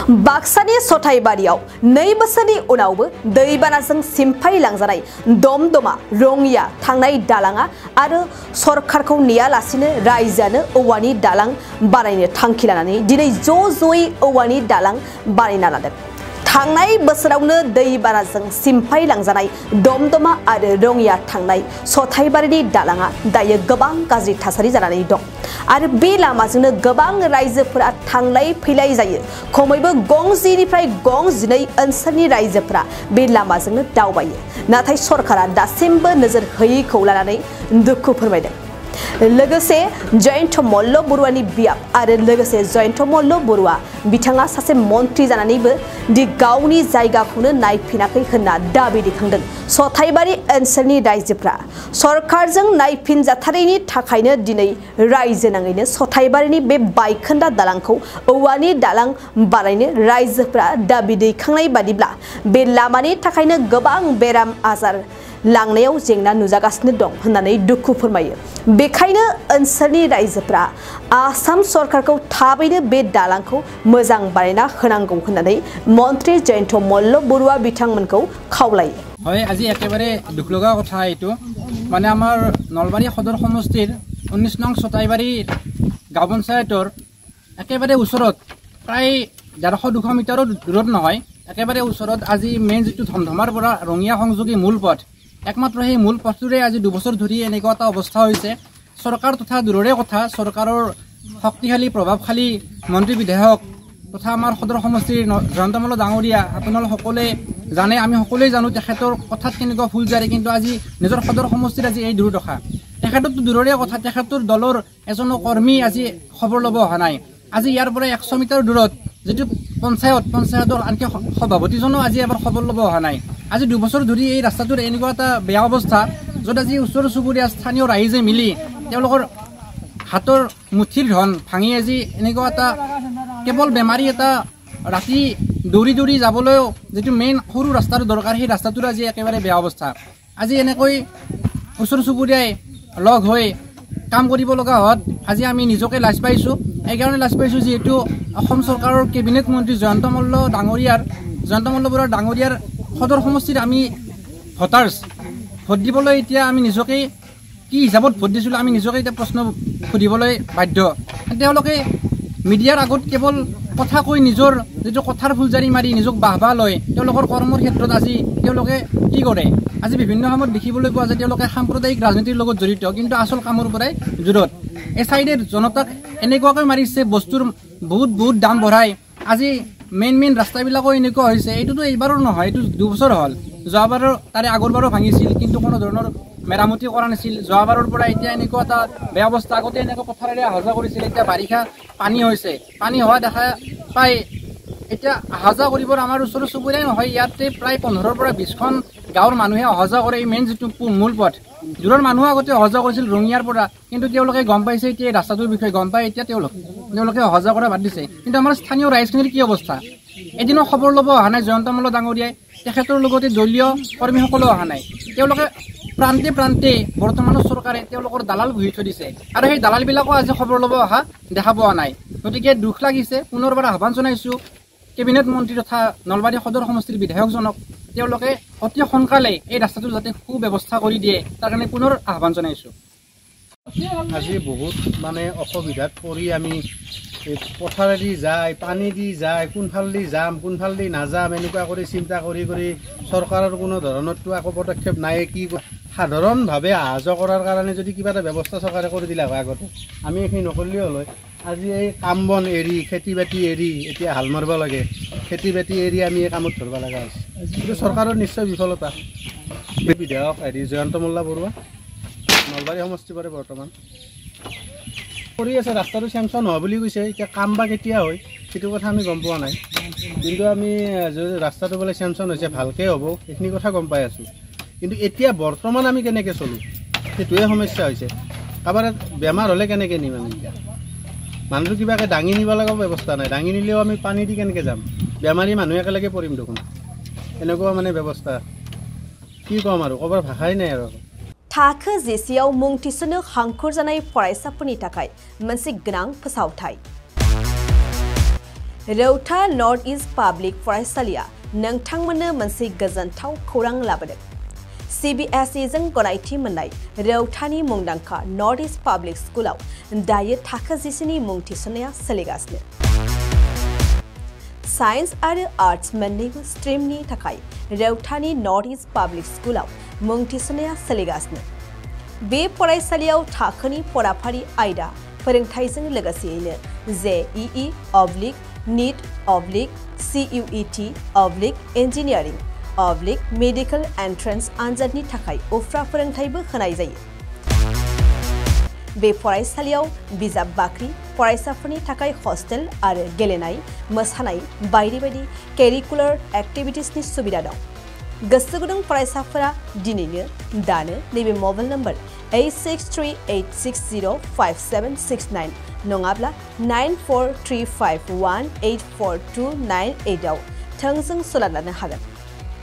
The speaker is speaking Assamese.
बाक्सानि सथाइबारियाव 2 बोसोरनि उनावबो दैबानाजों सिमफाय लांजानाय दमदमा रङिया थांनाय दालाङा आरो सरकारखौ नेयालासिनो रायजोआनो औवानि दालां बानायनो थांखि लानानै दिनै ज'ज'यै औवानि दालां बानायना लादों। थांनाय बोसोरावनो दैबानाजों सिमफाय लांजानाय दमदमा आरो रङिया थांनाय सथाइबारिनि दालाङा दायो गोबां गाज्रि थासारि जानानै दं आरो बे लामाजोंनो गोबां रायजोफोरा थांलाय फैलाय जायो। खमैबो गं 10 निफ्राय गं 12 ओनसोलनि रायजोफोरा बे लामाजोंनो दावबायो। नाथाय सरकारा दासिमबो नोजोर होयैखौ लानानै दुखु फोरमायदों। लोगोसे जयन्त मल्ल बरुवानि बियाब आरो लोगोसे जयन्त मल्ल बरुवा बिथाङा सासे मन्त्रि जानानैबो दि गावनि जायगाखौनो नायफिनाखै होनना दाबि दैखांदों। सथाइबारि ओनसोलनि रायजोफ्रा सरकारजों नायफिनजाथारैनि थाखायनो दिनै रायजो नाङैनो सथाइबारिनि बे बायखोन्दा दालांखौ औवानि दालां बानायनो रायजोफ्रा दाबि दैखांनाय बादिब्ला बे लामानि थाखायनो गोबां बेराम आजार लांनायाव जेंना नुजागासिनो दं होननानै दुखु फोरमायो। बेखायनो ओनसोलनि रायजोफ्रा आसाम सरकारखौ थाबैनो बे दालांखौ मोजां बानायना होनांगौ होननानै मन्त्रि जयन्त मल्ल बरुवा बिथांमोनखौ खावलायो। হয়, আজি একেবাৰে দুখ লগা কথা এইটো। মানে আমাৰ নলবাৰী সদৰ সমষ্টিৰ 19 নং সতাইবাৰী গাঁও পঞ্চায়তৰ একেবাৰে ওচৰত প্ৰায় 150-200 মিটাৰৰ দূৰত নহয়, একেবাৰে ওচৰত আজি মেইন যিটো ধমধমাৰ পৰা ৰঙিয়া সংযোগী মূল পথ, একমাত্ৰ সেই মূল পথটোৰে আজি 2 বছৰ ধৰি এনেকুৱা এটা অৱস্থা হৈছে। চৰকাৰ তথা দূৰৰে কথা, চৰকাৰৰ শক্তিশালী প্ৰভাৱশালী মন্ত্ৰী বিধায়ক তথা আমাৰ সদৰ সমষ্টিৰ জয়ন্ত মল্ল ডাঙৰীয়া আপোনালোক সকলোৱে জানে, আমি সকলোৱে জানো তেখেতৰ কথাত কেনেকুৱা ফুল জাৰে, কিন্তু আজি নিজৰ সদৰ সমষ্টিৰ আজি এই দুৰ্দশা। তেখেতৰতো দূৰৰে কথা, তেখেতৰ দলৰ এজনো কৰ্মী আজি খবৰ ল'ব অহা নাই। আজি ইয়াৰ পৰা 100 মিটাৰ দূৰত যিটো পঞ্চায়তৰ আনকি সভাপতিজনো আজি এবাৰ খবৰ ল'ব অহা নাই। আজি 2 বছৰ ধৰি এই ৰাস্তাটোৰ এনেকুৱা এটা বেয়া অৱস্থা, য'ত আজি ওচৰ চুবুৰীয়া স্থানীয় ৰাইজে মিলি তেওঁলোকৰ হাতৰ মুঠিৰ ধন ভাঙি আজি এনেকুৱা এটা কেৱল বেমাৰী এটা ৰাতি দৌৰি দৌৰি যাবলৈও যিটো মেইন সৰু ৰাস্তাৰ দৰকাৰ, সেই ৰাস্তাটোৰ আজি একেবাৰে বেয়া অৱস্থা। আজি এনেকৈ ওচৰ চুবুৰীয়াই লগ হৈ কাম কৰিব লগা হোৱাত আজি আমি নিজকে লাজ পাইছোঁ। এইকাৰণে লাজ পাইছোঁ যিহেতু অসম চৰকাৰৰ কেবিনেট মন্ত্ৰী জয়ন্ত মল্ল বৰুৱা ডাঙৰীয়াৰ সদৰ সমষ্টিত আমি ভোটাৰ্ছ ভোট দিবলৈ এতিয়া আমি নিজকে কি হিচাপত ভোট দিছিলোঁ আমি নিজকে এতিয়া প্ৰশ্ন সুধিবলৈ বাধ্য। তেওঁলোকে মিডিয়াৰ আগত কেৱল কথা কৈ নিজৰ যিটো কথাৰ ফুলজাৰি মাৰি নিজক বাহবা লয়, তেওঁলোকৰ কৰ্মৰ ক্ষেত্ৰত আজি তেওঁলোকে কি কৰে? আজি বিভিন্ন সময়ত দেখিবলৈ পোৱা যায় তেওঁলোকে সাম্প্ৰদায়িক ৰাজনীতিৰ লগত জড়িত, কিন্তু আচল কামৰ পৰাই দূৰত। এই চাইডে জনতাক এনেকুৱাকৈ মাৰিছে, বস্তুৰ বহুত দাম বঢ়াই। আজি মেইন ৰাস্তাবিলাকো এনেকুৱা হৈছে। এইটোতো এইবাৰৰ নহয়, এইটো 2 বছৰ হ'ল। যোৱাবাৰৰ তাৰে আগৰবাৰো ভাঙিছিল, কিন্তু কোনো ধৰণৰ মেৰামতি কৰা নাছিল। যোৱাবাৰৰ পৰা এতিয়া এনেকুৱা এটা বেয়া অৱস্থা। আগতে এনেকুৱা পথাৰেৰে অহা যোৱা কৰিছিল, এতিয়া বাৰিষা পানী হৈছে, পানী হোৱা দেখা পাই এতিয়া অহা যোৱা কৰিবৰ আমাৰ ওচৰ চুবুৰীয়াই নহয়, ইয়াতে প্ৰায় 15 পৰা 20খন গাঁৱৰ মানুহে অহা যোৱা কৰে। এই মেইন যিটো মূল পথ, দূৰৰ মানুহ আগতে অহা যোৱা কৰিছিল ৰঙিয়াৰ পৰা, কিন্তু তেওঁলোকে গম পাইছে এতিয়া এই ৰাস্তাটোৰ বিষয়ে গম পাই এতিয়া তেওঁলোকে অহা যোৱা কৰা বাদ দিছে। কিন্তু আমাৰ স্থানীয় ৰাইজখিনিৰ কি অৱস্থা? এদিনো খবৰ ল'ব অহা নাই জয়ন্ত মল্ল ডাঙৰীয়াই, তেখেতৰ লগতে দলীয় কৰ্মীসকলেও অহা নাই। তেওঁলোকে প্ৰান্তে বৰ্তমানৰ চৰকাৰে তেওঁলোকৰ দালাল বহি থৈ দিছে আৰু সেই দালালবিলাকো আজি খবৰ ল'ব অহা দেখা পোৱা নাই। গতিকে দুখ লাগিছে। পুনৰবাৰ আহ্বান জনাইছোঁ কেবিনেট মন্ত্ৰী তথা নলবাৰী সদৰ সমষ্টিৰ বিধায়কজনক, তেওঁলোকে অতি সোনকালে এই ৰাস্তাটো যাতে সুব্যৱস্থা কৰি দিয়ে তাৰ কাৰণে পুনৰ আহ্বান জনাইছোঁ। আজি বহুত মানে অসুবিধাত পৰি আমি পথাৰেদি যায়, পানী দি যায়, কোনফালেদি যাম কোনফালেদি নাযাম এনেকুৱা কৰি চিন্তা কৰি চৰকাৰৰ কোনো ধৰণৰতো একো পদক্ষেপ নাই। কি সাধাৰণভাৱে অহা যোৱা কৰাৰ কাৰণে যদি কিবা এটা ব্যৱস্থা চৰকাৰে কৰি দিলে হয় আগতে, আমি এইখিনি নকৰিলেও হয়। আজি এই কাম বন এৰি খেতি বাতি এৰি এতিয়া হাল মাৰিব লাগে, খেতি বাতি এৰি আমি এই কামত ধৰিব লগা হৈছে। কিন্তু চৰকাৰৰ নিশ্চয় বিফলতা। বিধায়ক জয়ন্ত মল্ল বৰুৱা নলবাৰী সমষ্টিৰ পৰা বৰ্তমান কৰি আছে। ৰাস্তাটো চেংচন হোৱা বুলি কৈছে, এতিয়া কাম বা কেতিয়া হয় সেইটো কথা আমি গম পোৱা নাই। কিন্তু আমি ৰাস্তাটো বোলে চেংচন হৈছে, ভালকৈ হ'ব এইখিনি কথা গম পাই আছোঁ। কিন্তু এতিয়া বৰ্তমান আমি কেনেকৈ চলোঁ সেইটোৱে সমস্যা হৈছে। কাৰোবাৰ বেমাৰ হ'লে কেনেকৈ নিম আমি? এতিয়া মানুহটো কিবাকৈ দাঙি নিব লগা ব্যৱস্থা নাই, দাঙি নিলেও আমি পানী দি কেনেকৈ যাম? বেমাৰী মানুহ একেলগে পৰিম দেখোন, এনেকুৱা মানে ব্যৱস্থা। কি ক'ম আৰু, ক'বৰ ভাষাই নাই আৰু। थाखो 10आव मुं थिसननो हांखुर जानाय फरायसाफोरनि थाखाय मोनसे गोनां फोसावथाय। रौता नर्थ इस्ट पाब्लिक फरायसालिया नोंथांमोननो मोनसे गोजोनथाव खौरां लाबोदों। CBSE जों गनायथि मोननाय रौतानि मुंदांखा नर्थ इस्ट पाब्लिक स्कुलाव दायो थाखो 10 नि मुं थिसननाया सोलिगासिनो। साइन्स आरो आर्ट्स मोन्नैबो स्ट्रिमनि थाखाय रौतानि नर्थ इस्ट पाब्लिक स्कुलाव मुं थिसननाया सोलिगासिनो। बे फरायसालियाव थाखोनि फराफारि आयदा फोरोंथायजों लोगोसेयैनो JEE NEET CUET engineering medical entrance आनजादनि थाखाय उफ्रा फोरोंथायबो होनाय जायो। बे फरायसालियाव बिजाब बाख्रि, फरायसाफोरनि थाखाय हस्टेल आरो गेलेनाय, मोसानाय बायदि बायदि केरिकुलार एक्टिभिटिसनि सुबिदा दं। गोसो गुदुं फरायसाफोरा दिनैनो दानो नैबे मबाइल नम्बर 8638605769 नङाब्ला 9435184298 आव थोंजों सोलोंनो हागोन।